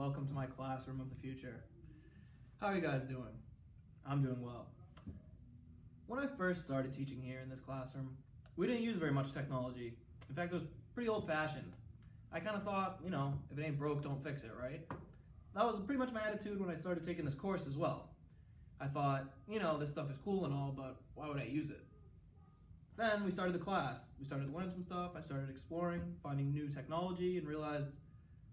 welcome to my classroom of the future. How are you guys doing? I'm doing well. When I first started teaching here in this classroom, we didn't use very much technology. In fact, it was pretty old-fashioned. I kind of thought, if it ain't broke, don't fix it, right? That was pretty much my attitude when I started taking this course as well. I thought, this stuff is cool and all, but why would I use it? Then we started the class. We started to learn some stuff. I started exploring, finding new technology, and realized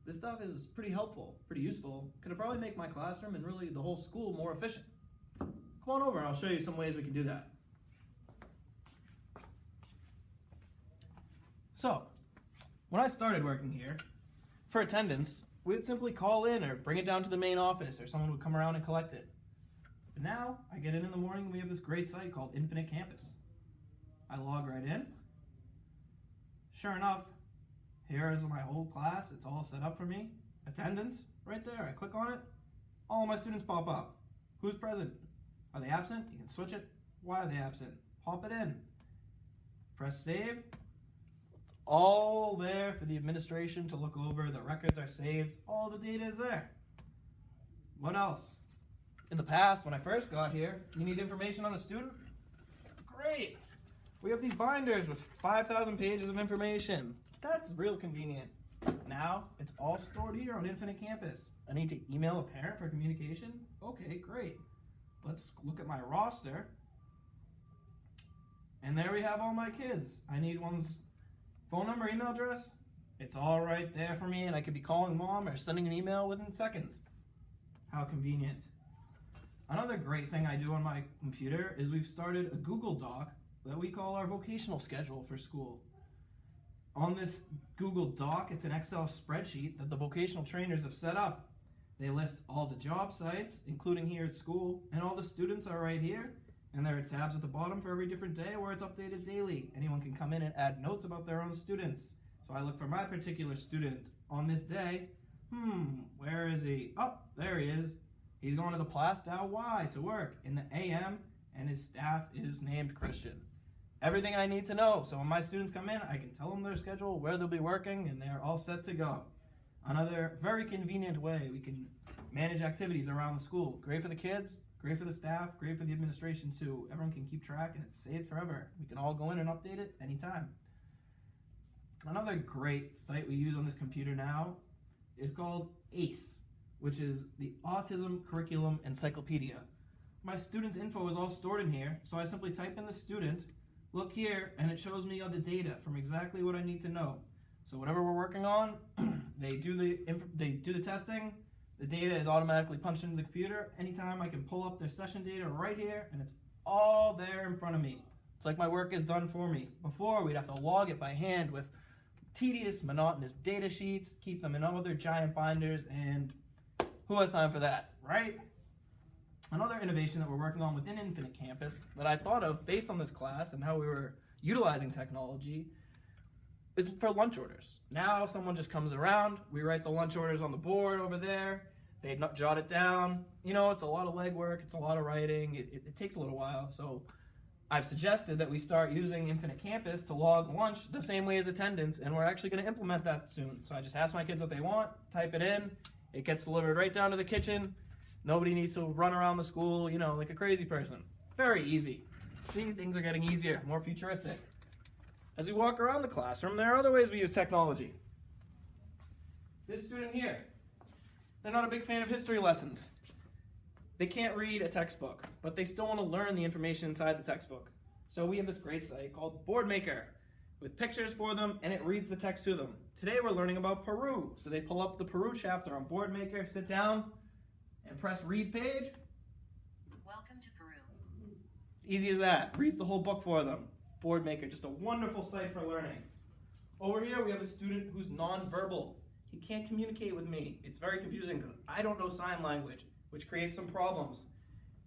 this stuff is pretty helpful, pretty useful. Could probably make my classroom and really the whole school more efficient. Come on over and I'll show you some ways we can do that. So, when I started working here, for attendance, we'd simply call in or bring it down to the main office or someone would come around and collect it. But now, I get in the morning and we have this great site called Infinite Campus. I log right in. Sure enough, here is my whole class. It's all set up for me. Attendance, right there. I click on it. All of my students pop up. Who's present? Are they absent? You can switch it. Why are they absent? Pop it in. Press save. It's all there for the administration to look over. The records are saved. All the data is there. What else? In the past, when I first got here, you need information on a student? Great. We have these binders with 5,000 pages of information. That's real convenient. Now, it's all stored here on Infinite Campus. I need to email a parent for communication? Okay, great. Let's look at my roster. And there we have all my kids. I need one's phone number, email address. It's all right there for me, and I could be calling mom or sending an email within seconds. How convenient. Another great thing I do on my computer is we've started a Google Doc that we call our vocational schedule for school. On this Google Doc, it's an Excel spreadsheet that the vocational trainers have set up. They list all the job sites, including here at school, and all the students are right here. And there are tabs at the bottom for every different day where it's updated daily. Anyone can come in and add notes about their own students. So I look for my particular student on this day. Where is he? Oh, there he is. He's going to the Plastow Y to work in the AM, and his staff is named Christian. Everything I need to know. So when my students come in, I can tell them their schedule, where they'll be working, and they're all set to go. Another very convenient way we can manage activities around the school. Great for the kids, great for the staff, great for the administration too. Everyone can keep track and it's saved forever. We can all go in and update it anytime. Another great site we use on this computer now is called ACE, which is the Autism Curriculum Encyclopedia. My students' info is all stored in here, so I simply type in the student, look here, and it shows me all the data from exactly what I need to know. So whatever we're working on, they do the testing, the data is automatically punched into the computer. Anytime I can pull up their session data right here, and it's all there in front of me. It's like my work is done for me. Before, we'd have to log it by hand with tedious, monotonous data sheets, keep them in other giant binders, and who has time for that, right? Another innovation that we're working on within Infinite Campus that I thought of based on this class and how we were utilizing technology is for lunch orders. Now someone just comes around, we write the lunch orders on the board over there, they jot it down. It's a lot of legwork, it's a lot of writing, it takes a little while. So I've suggested that we start using Infinite Campus to log lunch the same way as attendance, and we're actually going to implement that soon. So I just ask my kids what they want, type it in, it gets delivered right down to the kitchen. Nobody needs to run around the school, like a crazy person. Very easy. See, things are getting easier, more futuristic. As we walk around the classroom, there are other ways we use technology. This student here, they're not a big fan of history lessons. They can't read a textbook, but they still want to learn the information inside the textbook. So we have this great site called Boardmaker with pictures for them, and it reads the text to them. Today we're learning about Peru. So they pull up the Peru chapter on Boardmaker, sit down, and press read page. Welcome to Peru. Easy as that. Reads the whole book for them. Boardmaker, just a wonderful site for learning. Over here we have a student who's nonverbal. He can't communicate with me. It's very confusing because I don't know sign language, which creates some problems.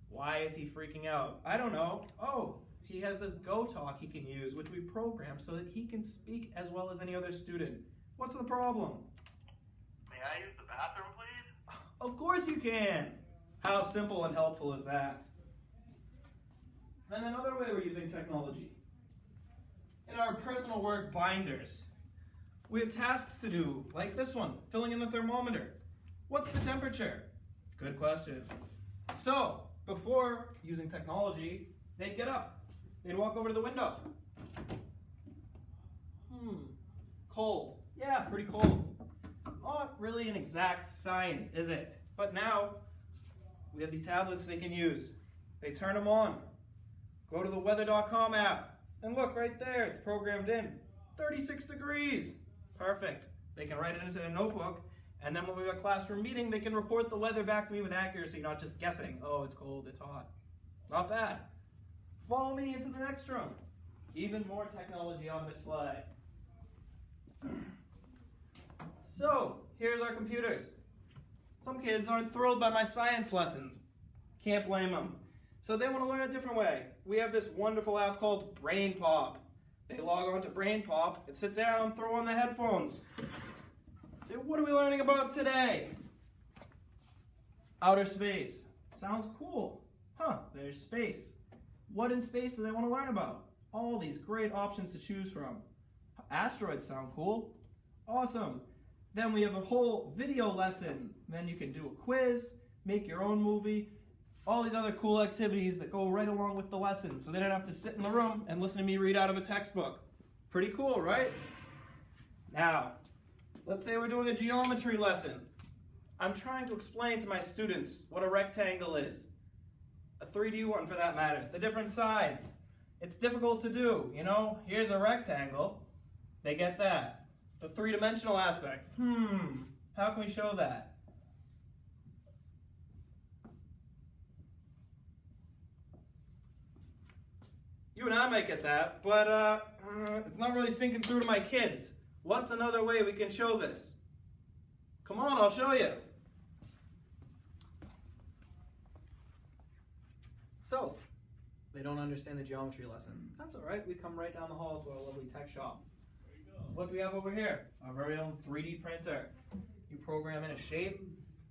Why is he freaking out? I don't know. Oh, he has this GoTalk he can use, which we programmed so that he can speak as well as any other student. What's the problem? May I use the bathroom, please? Of course you can. How simple and helpful is that? And another way we're using technology. In our personal work binders, we have tasks to do, like this one, filling in the thermometer. What's the temperature? Good question. So, before using technology, they'd get up. They'd walk over to the window. Cold. Yeah, pretty cold. Not really an exact science, is it? But now, we have these tablets they can use. They turn them on. Go to the weather.com app. And look, right there, it's programmed in. 36 degrees. Perfect. They can write it into their notebook. And then when we have a classroom meeting, they can report the weather back to me with accuracy, not just guessing. Oh, it's cold, it's hot. Not bad. Follow me into the next room. Even more technology on display. So, here's our computers. Some kids aren't thrilled by my science lessons. Can't blame them. So they want to learn a different way. We have this wonderful app called BrainPop. They log on to BrainPop and sit down, throw on the headphones. Say, what are we learning about today? Outer space. Sounds cool. There's space. What in space do they want to learn about? All these great options to choose from. Asteroids sound cool. Awesome. Then we have a whole video lesson. Then you can do a quiz, make your own movie, all these other cool activities that go right along with the lesson. So they don't have to sit in the room and listen to me read out of a textbook. Pretty cool, right? Now, let's say we're doing a geometry lesson. I'm trying to explain to my students what a rectangle is. A 3D one for that matter. The different sides. It's difficult to do, you know? Here's a rectangle. They get that. The three-dimensional aspect. How can we show that? You and I might get that, but it's not really sinking through to my kids. What's another way we can show this? Come on, I'll show you. So, they don't understand the geometry lesson. That's all right. We come right down the hall to our lovely tech shop. What do we have over here? Our very own 3D printer. You program in a shape,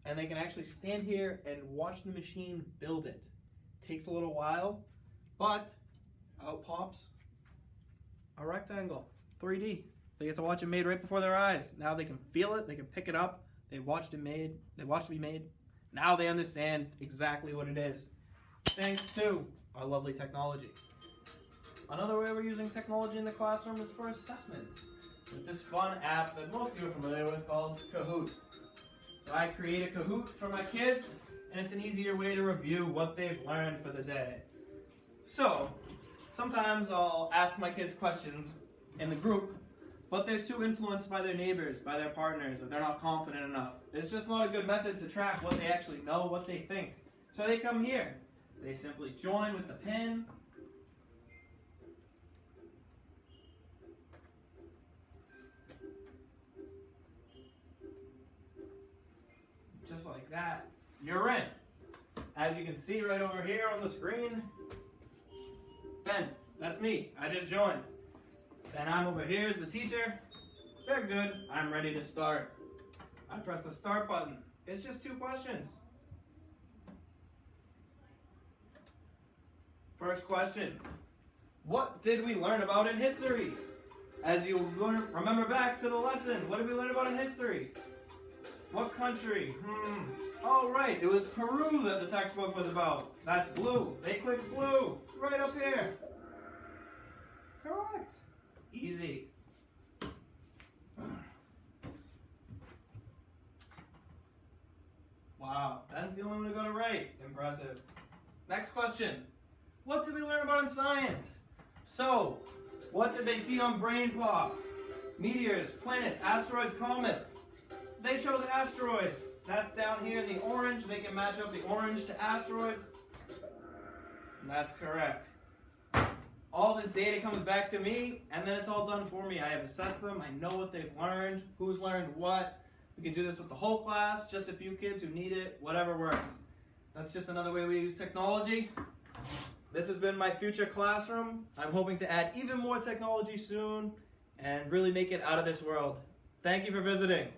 and they can actually stand here and watch the machine build it. Takes a little while, but out pops a rectangle, 3D. They get to watch it made right before their eyes. Now they can feel it, they can pick it up, they watched it be made. Now they understand exactly what it is. Thanks to our lovely technology. Another way we're using technology in the classroom is for assessment. With this fun app that most of you are familiar with called Kahoot. So I create a Kahoot for my kids, and it's an easier way to review what they've learned for the day. So, sometimes I'll ask my kids questions in the group, but they're too influenced by their neighbors, by their partners, or they're not confident enough. It's just not a good method to track what they actually know, what they think. So they come here. They simply join with the pin. Just like that. You're in. As you can see right over here on the screen, Ben, that's me. I just joined. Then I'm over here as the teacher. They're good. I'm ready to start. I press the start button. It's just 2 questions. First question. What did we learn about in history? As you remember back to the lesson, what did we learn about in history? What country? Oh, right. It was Peru that the textbook was about. That's blue. They clicked blue. Right up here. Correct. Easy. Wow. Ben's the only one who got it right. Impressive. Next question. What did we learn about in science? So, what did they see on BrainPop? Meteors, planets, asteroids, comets. They chose asteroids. That's down here in the orange. They can match up the orange to asteroids. That's correct. All this data comes back to me, and then it's all done for me. I have assessed them. I know what they've learned, who's learned what. We can do this with the whole class, just a few kids who need it, whatever works. That's just another way we use technology. This has been my future classroom. I'm hoping to add even more technology soon and really make it out of this world. Thank you for visiting.